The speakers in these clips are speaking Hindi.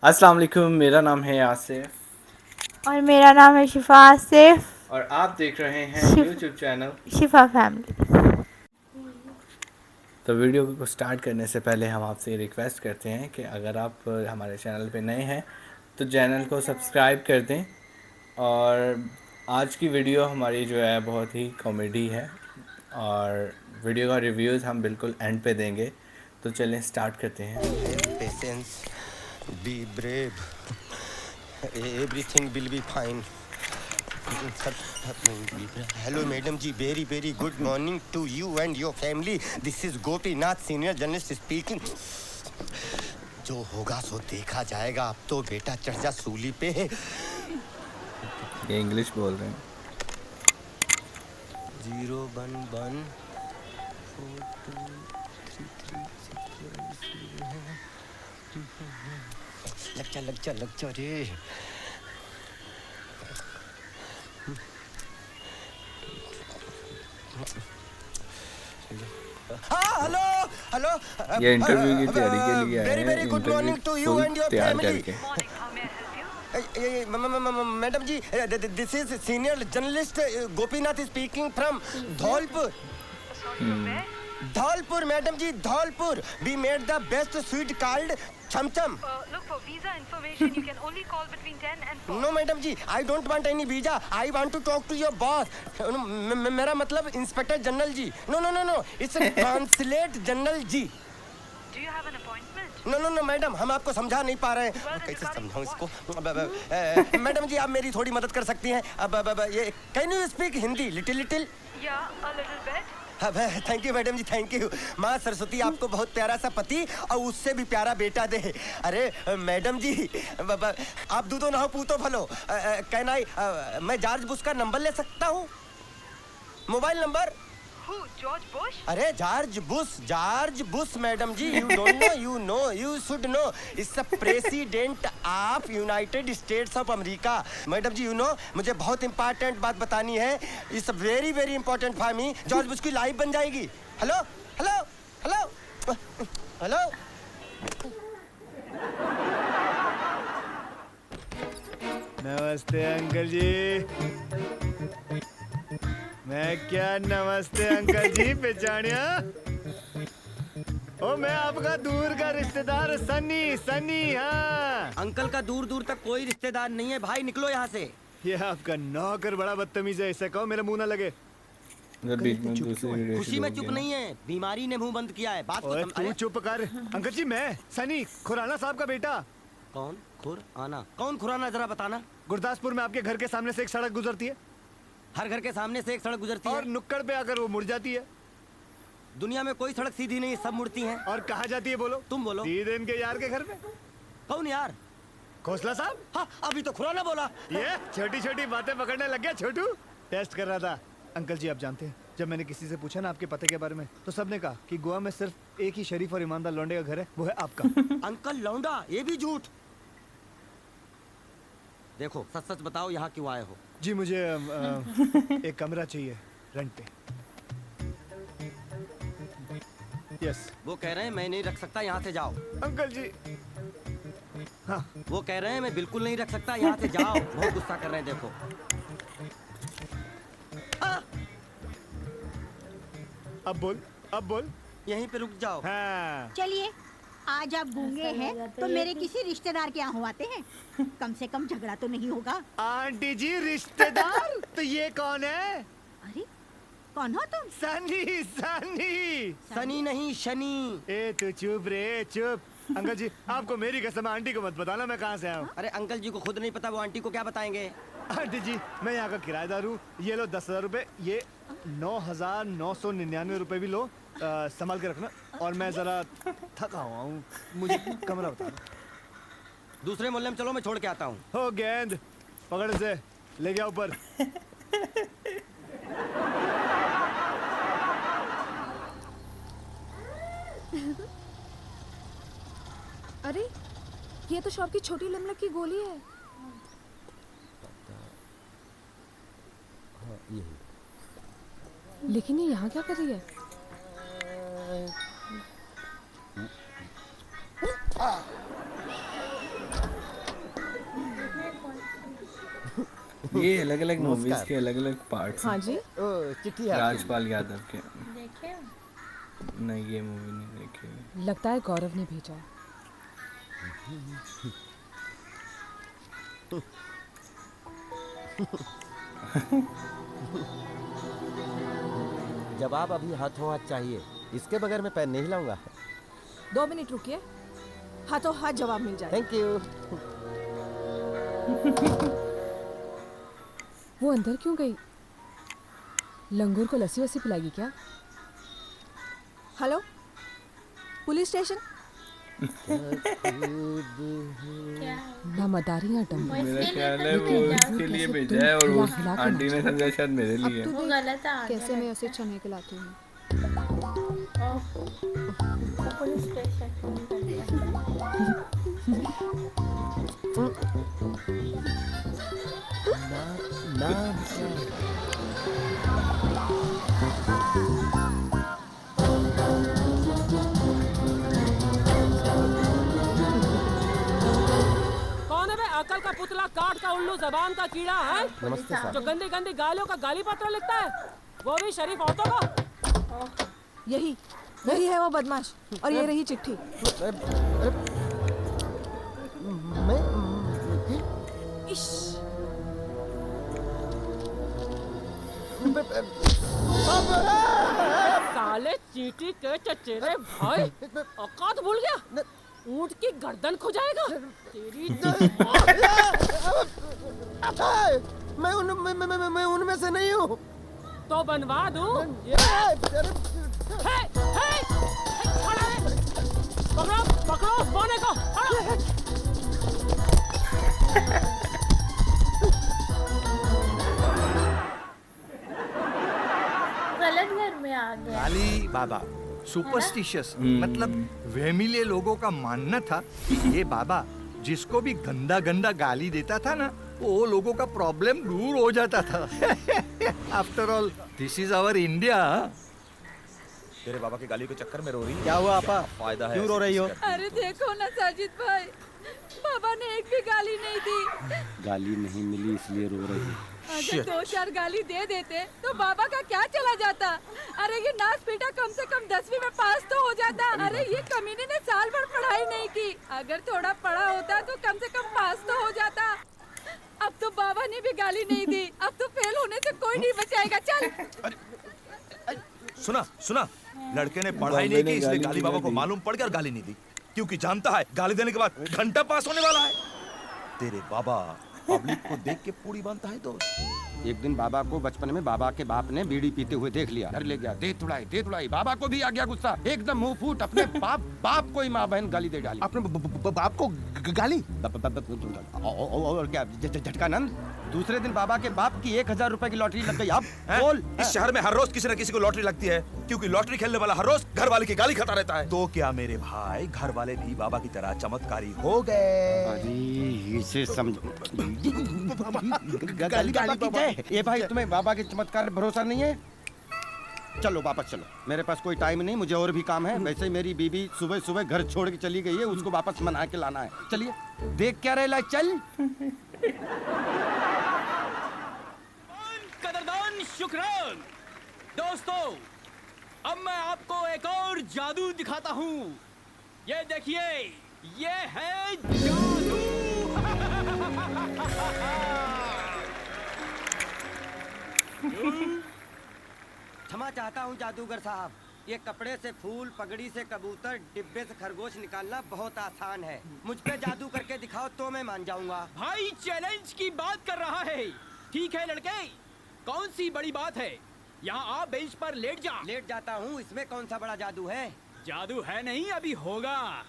अस्सलाम वालेकुम, मेरा नाम है आसिफ और मेरा नाम है शिफा आसिफ। और आप देख रहे हैं शिफ, यूट्यूब चैनल। शिफा फैमिली। तो वीडियो को स्टार्ट करने से पहले हम आपसे रिक्वेस्ट करते हैं कि अगर आप हमारे चैनल पे नए हैं तो चैनल को सब्सक्राइब कर दें। और आज की वीडियो हमारी जो है बहुत ही कॉमेडी है और वीडियो का रिव्यूज़ हम बिल्कुल एंड पे देंगे। तो चलें स्टार्ट करते हैं। Patience, be brave. Everything will be fine. Hello, madam ji. Very, very good morning to you and your family. This is Gopinath, senior journalist speaking. जो होगा सो देखा जाएगा। अब तो बेटा चढ़ जा सूली पे। ये इंग्लिश बोल रहे हैं। 011 4233 लग जा रे। Hello hello. ये इंटरव्यू की तैयारी के लिए आए वेरी हैं। Very good morning to you full and your तैयार फैमिली। करके। Madam ji, this is senior journalist Gopinath speaking from Dholpur. Dholpur madam ji, Dholpur. We made the best sweet called chhamchham. Look, for visa information, you can only call between 10 and 4. No madam ji, I don't want any visa. I want to talk to your boss. मेरा मतलब inspector general ji. No no no no, it's translate general ji. Do you have an appointment? No no no madam, हम आपको समझा नहीं पा रहे हैं। कैसे समझाऊं इसको? मैडम जी, आप मेरी थोड़ी मदद कर सकती हैं। ये can you speak Hindi little little? Yeah, a little bit. Thank you madam ji, thank you. माँ सरस्वती आपको बहुत प्यारा सा पति और उससे भी प्यारा बेटा दे। अरे मैडम जी, आप दूधो नहो पूतो फलो। कैन आई, मैं जॉर्ज बुश का नंबर ले सकता हूँ? Mobile number? Who? George Bush? अरे George Bush madam ji. You don't know, you know, you should know. It's the president of United States of America. Madam ji, you know, मुझे बहुत इंपॉर्टेंट बात बतानी है। It's very very important for me. George Bush की लाइव बन जाएगी। Hello hello hello hello. नमस्ते अंकल जी। मैं क्या नमस्ते अंकल जी, पहचानिया? ओ, मैं आपका दूर का रिश्तेदार सनी। हाँ। अंकल का दूर दूर तक कोई रिश्तेदार नहीं है भाई, निकलो यहाँ से। ये आपका नौकर बड़ा बदतमीज है, इसे कहो मेरा मुंह ना लगे। बीच में दूसरी वीडियो खुशी शुरू में हो चुप गई ना। नहीं है, बीमारी ने मुंह बंद किया है। बात ओए, को तू चुप कर। अंकल जी, मैं सनी, खुराना साहब का बेटा। कौन खुराना? कौन खुराना, जरा बताना। गुरदासपुर में आपके घर के सामने से एक सड़क गुजरती है हर घर के सामने से एक सड़क गुजरती और है। नुक्कड़ पे आकर वो मुड़ जाती है। दुनिया में कोई सड़क सीधी नहीं, सब मुड़ती हैं। और कहाँ जाती है बोलो? तुम बोलो। सीधे इनके यार के घर पे। कौन यार? खोसला साहब। हाँ, अभी तो खुराना बोला। ये छोटी छोटी बातें पकड़ने लग गया छोटू। टेस्ट कर रहा था। अंकल जी, आप जानते हैं, जब मैंने किसी से पूछा ना आपके पते के बारे में, तो सबने कहा कि गोवा में सिर्फ एक ही शरीफ और ईमानदार लौंडे का घर है, वो है आपका। अंकल लौंडा, ये भी झूठ। देखो, सच सच बताओ, यहाँ क्यों आए हो? जी, मुझे एक कमरा चाहिए रेंट पे। यस वो कह रहे हैं मैं नहीं रख सकता, यहाँ से जाओ। अंकल जी। हाँ, वो कह रहे हैं मैं बिल्कुल नहीं रख सकता, यहाँ से जाओ। बहुत गुस्सा कर रहे हैं, देखो। अब बोल। यहीं पे रुक जाओ। हाँ। चलिए, आज आप गूंगे हैं तो मेरे किसी रिश्तेदार के यहाँ हो आते हैं। कम से कम झगड़ा तो नहीं होगा। आंटी जी, रिश्तेदार? तो ये कौन है? अरे, कौन हो तुम? सनी नहीं, शनि। ए तू चुप रे, चुप। अंकल जी, आपको मेरी कसम, आंटी को मत बताना मैं कहाँ से आया हूँ। अरे अंकल जी को खुद नहीं पता, वो आंटी को क्या बताएंगे? आंटी जी, मैं यहाँ का किराएदार हूँ। ये लो 10,000 रुपए, ये 9,999 रुपए भी लो। संभाल के रखना। और मैं जरा थका हुआ हूँ, मुझे कमरा बता दो। दूसरे मोहल्ले में चलो, मैं छोड़ के आता हूँ। हो गेंद, पकड़ से ले गया ऊपर। अरे, ये तो शॉप की छोटी लमलक की गोली है। लेकिन ये यहाँ क्या कर रही है? ये अलग अलग मूवीज नमस्कार। के अलग अलग पार्ट्स हाँ जी। ओ, चिट्ठी है आपकी। राजपाल यादव के। देखे नहीं, ये मूवी नहीं देखी हुई। लगता है गौरव ने भेजा। जवाब अभी हाथों हाथ चाहिए, इसके बगैर मैं पेन नहीं हिलाऊंगा। 2 मिनट रुकिए, हाथों हाथ जवाब मिल जाए। Thank you. वो अंदर क्यों गई? लंगूर को लस्सी वस्सी पिलाएगी क्या? Hello, police station. ना मदारी या डम्बो। मेरा ख्याल है वो उसके लिए भेजा है और उस आंटी ने समझा शायद मेरे लिए है। वो गलत आ कैसे मैं उसे चने के लाती हूँ। पुलिस स्टेशन फोन कर दिया। कौन है बे? अकल का पुतला, काट का उल्लू, जबान का कीड़ा है नमस्ते जो साहब। गंदी गंदी गालियों का गाली पत्र लिखता है, वो भी शरीफ औरतों का। यही है वो बदमाश। और ये रही चिट्ठी। मैं इश, साले चींटी के चचेरे भाई, औकात भूल गया? ऊंट की गर्दन खुजाएगा तेरी। मैं उनमें से नहीं हूँ। तो बनवा दूं। पकड़ो पकड़ो उस बोने को, पकड़ो। गलत घर में आ गया। काली बाबा सुपरस्टिशियस, मतलब वहमीले लोगों का मानना था कि ये बाबा जिसको भी गंदा गंदा गाली देता था ना, वो लोगों का प्रॉब्लम दूर हो जाता था। After all this is our India. तेरे बाबा की गाली के चक्कर में रो रही है। क्या हुआ आपा? फायदा है क्यों रो रही हो? अरे देखो ना साजिद भाई, बाबा ने एक भी गाली नहीं दी। गाली नहीं मिली इसलिए रो रही है। अगर 2-4 गाली दे देते तो बाबा का क्या चला जाता। अरे ये नाच पीटा कम से कम 10वीं में पास तो हो जाता। अरे ये कमीने ने साल भर पढ़ाई नहीं की, अगर थोड़ा पढ़ा होता तो कम से कम पास तो हो जाता। अब तो बाबा ने भी गाली नहीं दी, अब तो फेल होने से कोई नहीं बचाएगा। चल। सुना सुना, लड़के ने पढ़ाई नहीं की इसलिए गाली बाबा को मालूम पड़ गया और गाली नहीं दी, क्योंकि जानता है गाली देने के बाद घंटा पास होने वाला है। तेरे बाबा पब्लिक को देख के पूरी बनता है दोस्त। एक दिन बाबा को बचपन में बाबा के बाप ने बीड़ी पीते हुए देख लिया, घर ले गया, दे तुड़ाई। बाबा को भी आ गया गुस्सा, एकदम मुंह फूट अपने बाप को ही माँ बहन गाली दे डाली। अपने बाप को गाली? और क्या झटकानंद? दूसरे दिन बाबा के बाप की 1000 रुपए की लॉटरी लग गई। अब बोल। इस शहर में हर रोज किसी न किसी को लॉटरी लगती है, क्योंकि लॉटरी खेलने वाला हर रोज घर वाले की गाली खाता रहता है। तो क्या मेरे भाई घर वाले भी बाबा की तरह चमत्कारी हो गए? अरे इसे समझ गाली की जय। ये भाई तुम्हें बाबा के चमत्कार पर भरोसा नहीं है? चलो वापस चलो, मेरे पास कोई टाइम नहीं, मुझे और भी काम है। वैसे मेरी बीबी सुबह सुबह घर छोड़ के चली गई है, उसको वापस मना के लाना है। चलिए, देख क्या रहे, चल। कदरदान शुक्रान दोस्तों, अब मैं आपको एक और जादू दिखाता हूँ। ये देखिए, ये है जादू। क्षमा चाहता हूँ जादूगर साहब, ये कपड़े से फूल, पगड़ी से कबूतर, डिब्बे से खरगोश निकालना बहुत आसान है। मुझ पे जादू करके दिखाओ तो मैं मान जाऊंगा। भाई चैलेंज की बात कर रहा है। ठीक है लड़के, कौन सी बड़ी बात है? यहाँ आप बेंच पर लेट जा। लेट जाता हूँ, इसमें कौन सा बड़ा जादू है? जादू है नहीं, अभी होगा।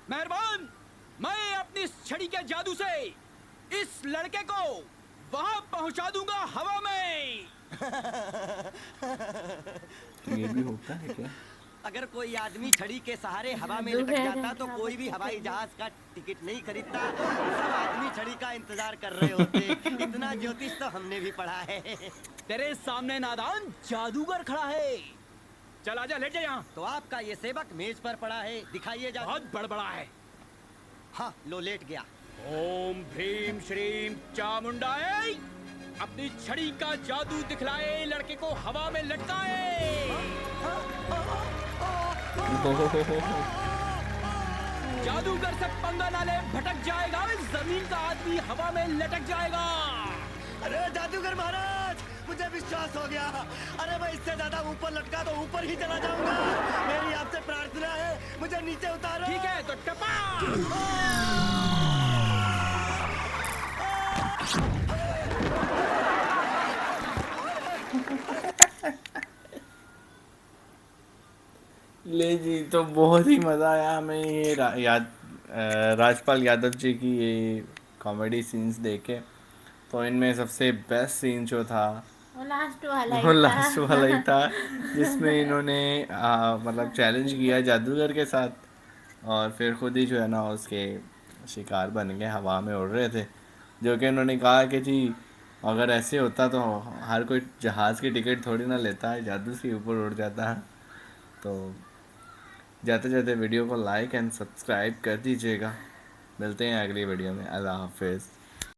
मेहरबान, मैं अपनी इस छड़ी के जादू से इस लड़के को वहाँ पहुँचा दूंगा हवा में। ये भी होता है क्या? अगर कोई आदमी छड़ी के सहारे हवा में लटक जाता तो कोई भी हवाई जहाज का टिकट नहीं खरीदता। सब आदमी छड़ी का इंतजार कर रहे होते। इतना ज्योतिष तो हमने भी पढ़ा है। तेरे सामने नादान जादूगर खड़ा है। चल आजा, लेट जा यहाँ। तो आपका ये सेवक मेज पर पड़ा है, दिखाइए जादू। बहुत बड़बड़ा है। हाँ लो, लेट गया। ओम भीम श्रीम चामुंडाए, अपनी छड़ी का जादू दिखलाए, लड़के को हवा में लटकाए। जादूगर से पंगा ना ले, भटक जाएगा, जमीन का आदमी हवा में लटक जाएगा। अरे जादूगर महाराज, मुझे विश्वास हो गया। अरे मैं इससे ज्यादा ऊपर लटका तो ऊपर ही चला जाऊंगा। मेरी आपसे प्रार्थना है, मुझे नीचे उतारो। ठीक है तो टपा। ले जी, तो बहुत ही मज़ा आया हमें ये राजपाल यादव जी की ये कॉमेडी सीन्स देखे। तो इनमें सबसे बेस्ट सीन जो था वो लास्ट वाला वो ही लास्ट वाला ही था। था, जिसमें इन्होंने मतलब चैलेंज किया जादूगर के साथ और फिर खुद ही जो है ना उसके शिकार बन गए, हवा में उड़ रहे थे। जो कि उन्होंने कहा कि जी अगर ऐसे होता तो हर कोई जहाज़ की टिकट थोड़ी ना लेता है, जादू से ऊपर उड़ जाता है। तो जाते जाते वीडियो को लाइक एंड सब्सक्राइब कर दीजिएगा। मिलते हैं अगली वीडियो में। अल्लाह हाफिज़।